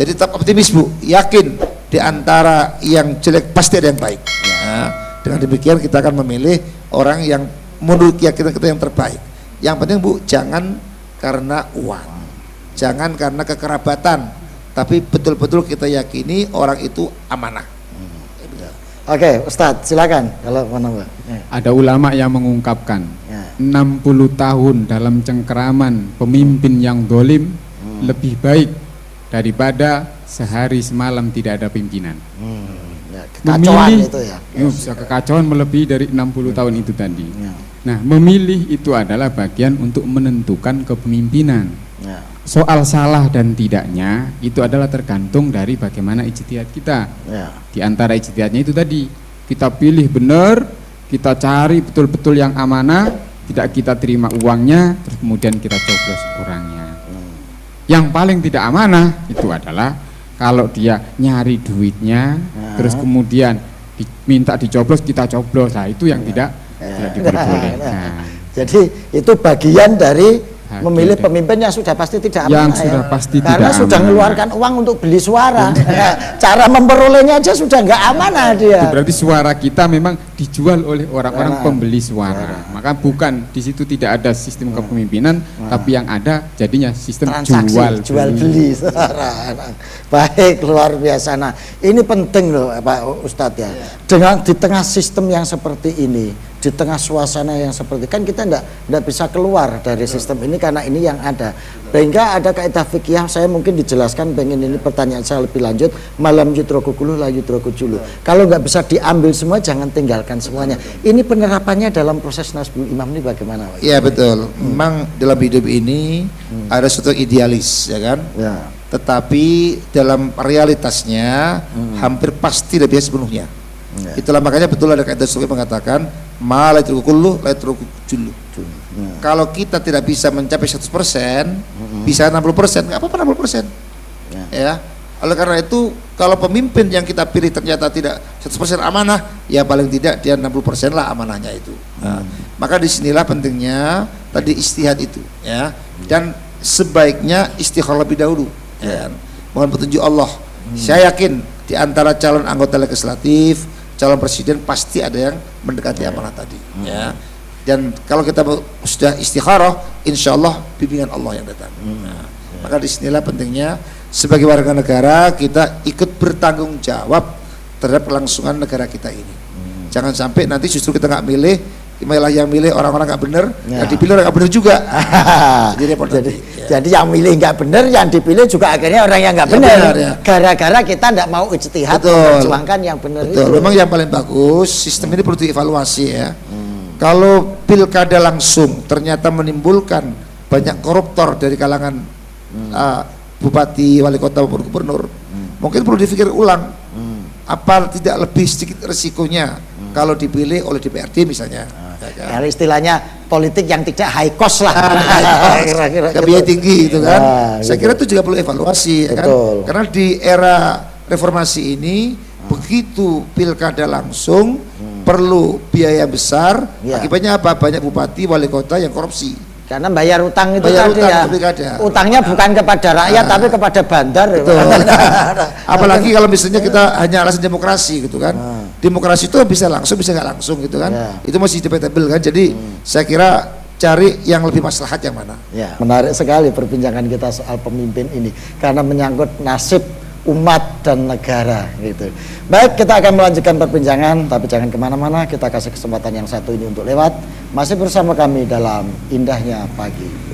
Jadi tetap optimis Bu, yakin di antara yang jelek pasti ada yang baik. Nah, dengan demikian kita akan memilih orang yang menurut keyakinan kita yang terbaik. Yang penting Bu, jangan karena uang, jangan karena kekerabatan, tapi betul-betul kita yakini orang itu amanah. Oke, Ustadz silakan kalau mau nambah. Ada ulama yang mengungkapkan 60 tahun dalam cengkeraman pemimpin yang dolim lebih baik daripada sehari semalam tidak ada pimpinan. Kekacauan Memilih, itu ya. bisa kekacauan melebihi dari 60 tahun itu tadi. Nah, memilih itu adalah bagian untuk menentukan kepemimpinan. Soal salah dan tidaknya itu adalah tergantung dari bagaimana ijtihad kita. Di antara ijtihadnya itu tadi, kita pilih benar, kita cari betul-betul yang amanah, tidak kita terima uangnya, terus kemudian kita coblos orangnya. Yang paling tidak amanah itu adalah kalau dia nyari duitnya, terus kemudian diminta dicoblos, kita coblos. Nah, itu yang tidak diperbolehkan. Jadi itu bagian dari memilih pemimpin yang sudah pasti tidak amanah, yang sudah pasti karena tidak sudah amanah. mengeluarkan uang untuk beli suara. Cara memperolehnya aja sudah nggak amanah dia. Itu berarti suara kita memang dijual oleh orang-orang pembeli suara. Maka bukan di situ tidak ada sistem kepemimpinan, tapi yang ada jadinya sistem transaksi jual beli suara. Baik, luar biasa. Nah, ini penting loh Pak Ustadz ya. Dengan di tengah sistem yang seperti ini, di tengah suasana yang seperti kan kita enggak bisa keluar dari sistem ini karena ini yang ada. Sehingga ada kaidah fikih, saya mungkin dijelaskan, pengen ini pertanyaan saya lebih lanjut, malam yutroku kulu la yutroku julu. Kalau nggak bisa diambil semua, jangan tinggalkan semuanya. Ini penerapannya dalam proses nasbul imam ini bagaimana? Iya betul. Memang dalam hidup ini ada suatu idealis, ya kan? Tetapi dalam realitasnya hampir pasti tidak bisa sepenuhnya. Itulah makanya betul ada kaidah fikih mengatakan ma la yatruku kullu la yatruku jullu. Kalau kita tidak bisa mencapai 100%, bisa 60%, nggak apa-apa 60%. Ya. Oleh karena itu, kalau pemimpin yang kita pilih ternyata tidak 100% amanah, ya paling tidak dia 60% lah amanahnya itu. Nah, maka disinilah pentingnya tadi istihad itu, ya. Dan sebaiknya istikharah lebih dahulu. Ya. Mohon petunjuk Allah. Saya yakin di antara calon anggota legislatif, calon presiden pasti ada yang mendekati amanah tadi. Ya. Dan kalau kita sudah istikharah, insya Allah bimbingan Allah yang datang. Nah, maka disinilah pentingnya sebagai warga negara kita ikut bertanggung jawab terhadap kelangsungan negara kita ini. Jangan sampai nanti justru kita nggak milih, malah yang milih orang-orang nggak benar, yang dipilih orang nggak benar juga. Jadi yang milih nggak benar, yang dipilih juga akhirnya orang yang nggak benar. Gara-gara kita nggak mau ijtihad memperjuangkan yang benar itu. Memang yang paling bagus, sistem ini perlu dievaluasi ya. Kalau pilkada langsung ternyata menimbulkan banyak koruptor dari kalangan bupati, wali kota maupun gubernur, mungkin perlu dipikir ulang apa tidak lebih sedikit resikonya kalau dipilih oleh DPRD misalnya. Kalau istilahnya politik yang tidak high cost lah, kira-kira biaya tinggi gitu kan. Saya kira itu juga perlu evaluasi ya kan? Karena di era reformasi ini begitu pilkada langsung perlu biaya besar, akibatnya apa? Banyak bupati, wali kota yang korupsi. Karena bayar utang itu tadi ya, utangnya bukan kepada rakyat tapi kepada bandar. Apalagi kalau misalnya kita hanya alasan demokrasi gitu kan. Demokrasi itu bisa langsung bisa nggak langsung gitu kan. Itu masih debatable kan. Jadi saya kira cari yang lebih maslahat yang mana. Menarik sekali perbincangan kita soal pemimpin ini karena menyangkut nasib umat dan negara gitu. Baik, kita akan melanjutkan perbincangan, tapi jangan kemana-mana, kita kasih kesempatan yang satu ini untuk lewat. Masih bersama kami dalam Indahnya Pagi.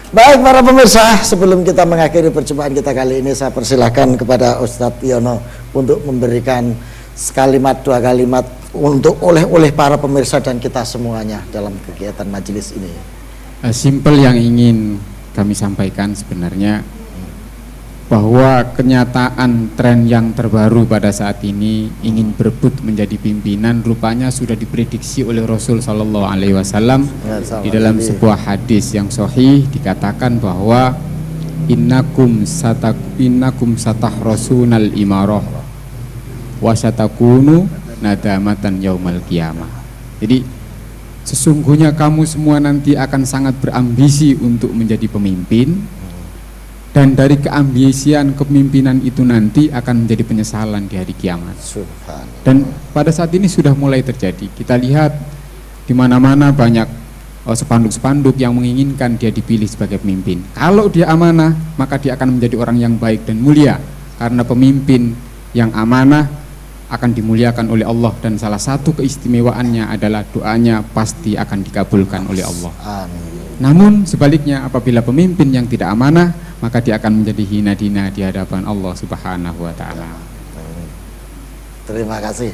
Baik para pemirsa, sebelum kita mengakhiri perjumpaan kita kali ini, saya persilahkan kepada Ustadz Yono untuk memberikan sekalimat dua kalimat untuk oleh para pemirsa dan kita semuanya dalam kegiatan majelis ini. Simple yang ingin kami sampaikan sebenarnya bahwa kenyataan tren yang terbaru pada saat ini ingin berebut menjadi pimpinan rupanya sudah diprediksi oleh Rasul Shallallahu Alaihi Wasallam di dalam sebuah hadis yang sahih dikatakan bahwa innakum satahrasunal imarah wa satakunu nadamatan yaumal qiyamah. Jadi sesungguhnya kamu semua nanti akan sangat berambisi untuk menjadi pemimpin, dan dari keambisian kepemimpinan itu nanti akan menjadi penyesalan di hari kiamat. Dan pada saat ini sudah mulai terjadi. Kita lihat di mana-mana banyak spanduk-spanduk yang menginginkan dia dipilih sebagai pemimpin. Kalau dia amanah, maka dia akan menjadi orang yang baik dan mulia, karena pemimpin yang amanah akan dimuliakan oleh Allah, dan salah satu keistimewaannya adalah doanya pasti akan dikabulkan oleh Allah. Amin. Namun sebaliknya, apabila pemimpin yang tidak amanah, maka dia akan menjadi hina dina di hadapan Allah Subhanahu wa taala. Terima kasih.